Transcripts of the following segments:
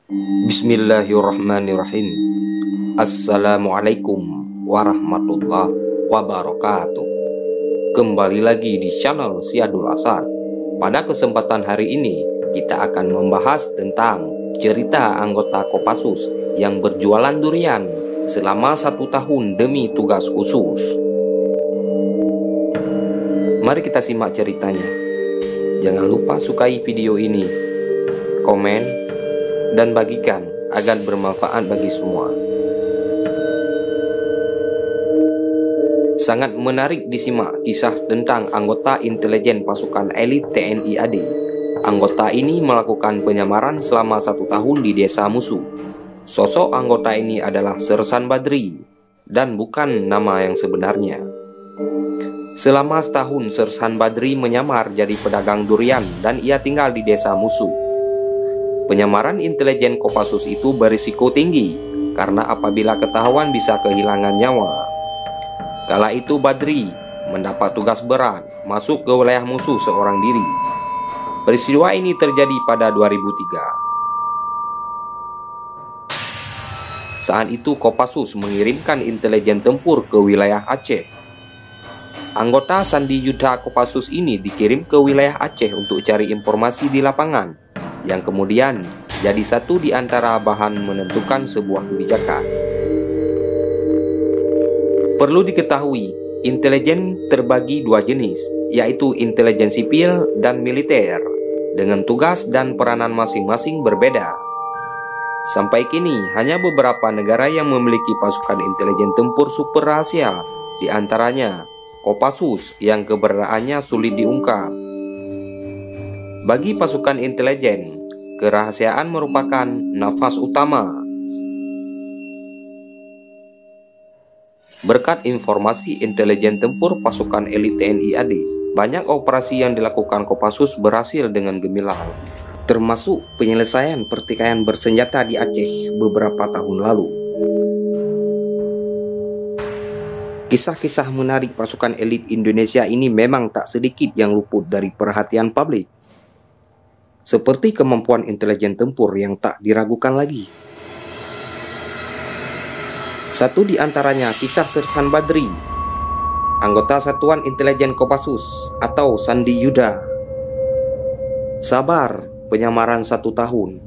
Bismillahirrahmanirrahim. Assalamualaikum warahmatullahi wabarakatuh. Kembali lagi di channel Syadul Hasan. Pada kesempatan hari ini kita akan membahas tentang cerita anggota Kopassus yang berjualan durian selama 1 tahun demi tugas khusus. Mari kita simak ceritanya. Jangan lupa sukai video ini, komen, dan bagikan agar bermanfaat bagi semua. Sangat menarik disimak kisah tentang anggota intelijen pasukan elit TNI AD. Anggota ini melakukan penyamaran selama 1 tahun di desa musuh. Sosok anggota ini adalah Sersan Badri dan bukan nama yang sebenarnya. Selama setahun Sersan Badri menyamar jadi pedagang durian dan ia tinggal di desa musuh. Penyamaran intelijen Kopassus itu berisiko tinggi karena apabila ketahuan bisa kehilangan nyawa. Kala itu Badri mendapat tugas berat masuk ke wilayah musuh seorang diri. Peristiwa ini terjadi pada 2003. Saat itu Kopassus mengirimkan intelijen tempur ke wilayah Aceh. Anggota Sandi Yuda Kopassus ini dikirim ke wilayah Aceh untuk cari informasi di lapangan, yang kemudian jadi satu di antara bahan menentukan sebuah kebijakan. Perlu diketahui, intelijen terbagi 2 jenis, yaitu intelijen sipil dan militer, dengan tugas dan peranan masing-masing berbeda. Sampai kini, hanya beberapa negara yang memiliki pasukan intelijen tempur super rahasia, di antaranya Kopassus yang keberadaannya sulit diungkap. Bagi pasukan intelijen, kerahasiaan merupakan nafas utama. Berkat informasi intelijen tempur pasukan elit TNI AD, banyak operasi yang dilakukan Kopassus berhasil dengan gemilang, termasuk penyelesaian pertikaian bersenjata di Aceh beberapa tahun lalu. Kisah-kisah menarik pasukan elit Indonesia ini memang tak sedikit yang luput dari perhatian publik, seperti kemampuan intelijen tempur yang tak diragukan lagi. Satu di antaranya kisah Sersan Badri, anggota Satuan Intelijen Kopassus atau Sandi Yuda. Sabar penyamaran 1 tahun,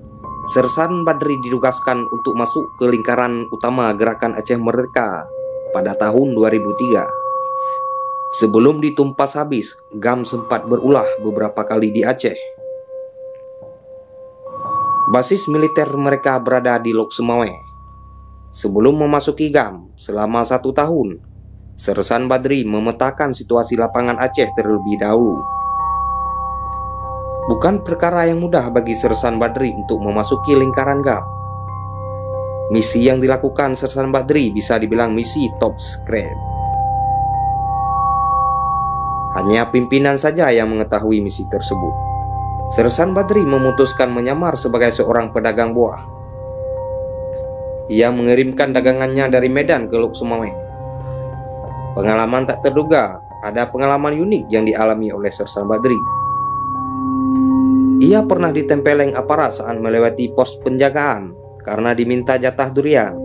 Sersan Badri ditugaskan untuk masuk ke lingkaran utama Gerakan Aceh Merdeka pada tahun 2003. Sebelum ditumpas habis, GAM sempat berulah beberapa kali di Aceh. Basis militer mereka berada di Lok Sumawe. Sebelum memasuki GAM selama 1 tahun, Sersan Badri memetakan situasi lapangan Aceh terlebih dahulu. Bukan perkara yang mudah bagi Sersan Badri untuk memasuki lingkaran GAM. Misi yang dilakukan Sersan Badri bisa dibilang misi top secret. Hanya pimpinan saja yang mengetahui misi tersebut. Sersan Badri memutuskan menyamar sebagai seorang pedagang buah. Ia mengirimkan dagangannya dari Medan ke Lok Sumawe. Pengalaman tak terduga, ada pengalaman unik yang dialami oleh Sersan Badri. Ia pernah ditempeleng aparat saat melewati pos penjagaan karena diminta jatah durian.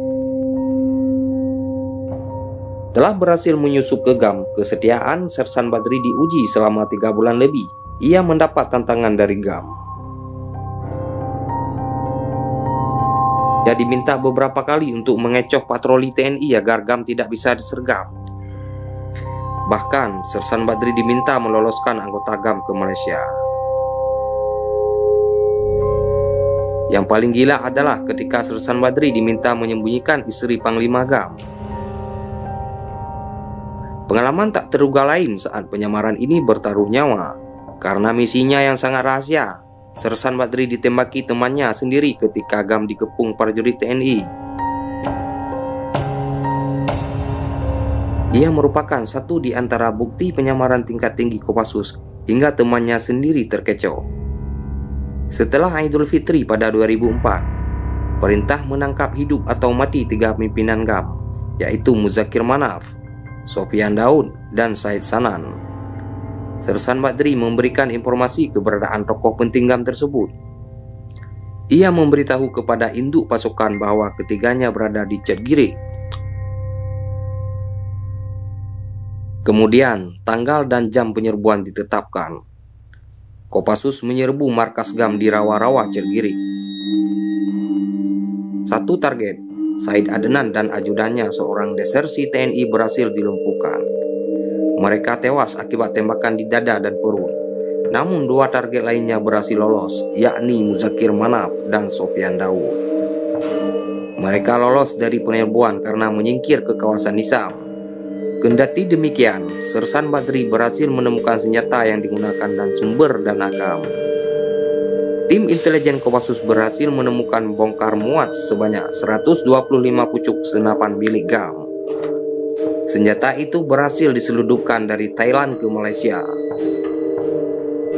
Telah berhasil menyusup ke GAM, kesetiaan Sersan Badri diuji selama 3 bulan lebih. Ia mendapat tantangan dari GAM. Ia diminta beberapa kali untuk mengecoh patroli TNI agar GAM tidak bisa disergap. Bahkan Sersan Badri diminta meloloskan anggota GAM ke Malaysia. Yang paling gila adalah ketika Sersan Badri diminta menyembunyikan istri Panglima GAM. Pengalaman tak terduga lain saat penyamaran ini bertaruh nyawa. Karena misinya yang sangat rahasia, Sersan Badri ditembaki temannya sendiri ketika GAM dikepung prajurit TNI. Ia merupakan satu di antara bukti penyamaran tingkat tinggi Kopassus hingga temannya sendiri terkecoh. Setelah Idul Fitri pada 2004, perintah menangkap hidup atau mati 3 pimpinan GAM, yaitu Muzakir Manaf, Sofyan Daud, dan Said Sanan. Sersan Badri memberikan informasi keberadaan tokoh penting GAM tersebut. Ia memberitahu kepada induk pasukan bahwa ketiganya berada di Cetgirik. Kemudian, tanggal dan jam penyerbuan ditetapkan. Kopassus menyerbu markas GAM di rawa-rawa Cetgirik. Satu target, Said Adnan dan ajudannya seorang desersi TNI berhasil dilumpuhkan. Mereka tewas akibat tembakan di dada dan perut. Namun dua target lainnya berhasil lolos, yakni Muzakir Manaf dan Sofyan Daud. Mereka lolos dari penyerbuan karena menyingkir ke kawasan Nisam. Kendati demikian, Sersan Badri berhasil menemukan senjata yang digunakan dan sumber dana GAM. Tim intelijen Kopassus berhasil menemukan bongkar muat sebanyak 125 pucuk senapan milik GAM. Senjata itu berhasil diselundupkan dari Thailand ke Malaysia.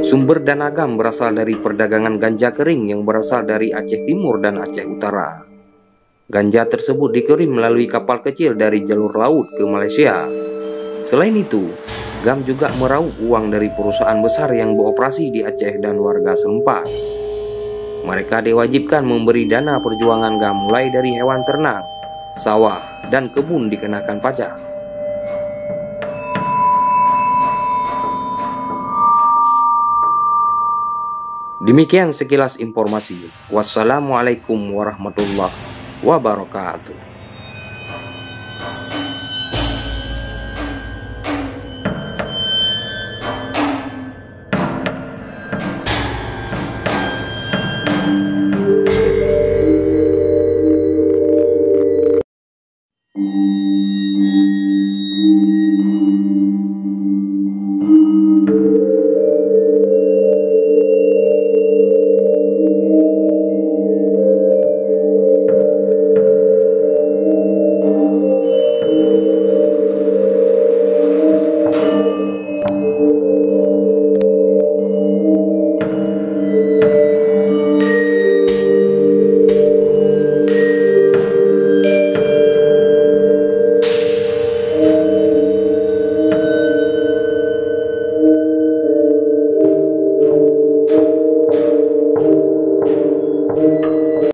Sumber dana GAM berasal dari perdagangan ganja kering yang berasal dari Aceh Timur dan Aceh Utara. Ganja tersebut dikirim melalui kapal kecil dari jalur laut ke Malaysia. Selain itu, GAM juga meraup uang dari perusahaan besar yang beroperasi di Aceh dan warga setempat. Mereka diwajibkan memberi dana perjuangan GAM mulai dari hewan ternak, sawah, dan kebun dikenakan pajak. Demikian sekilas informasi. Wassalamualaikum warahmatullahi wabarakatuh.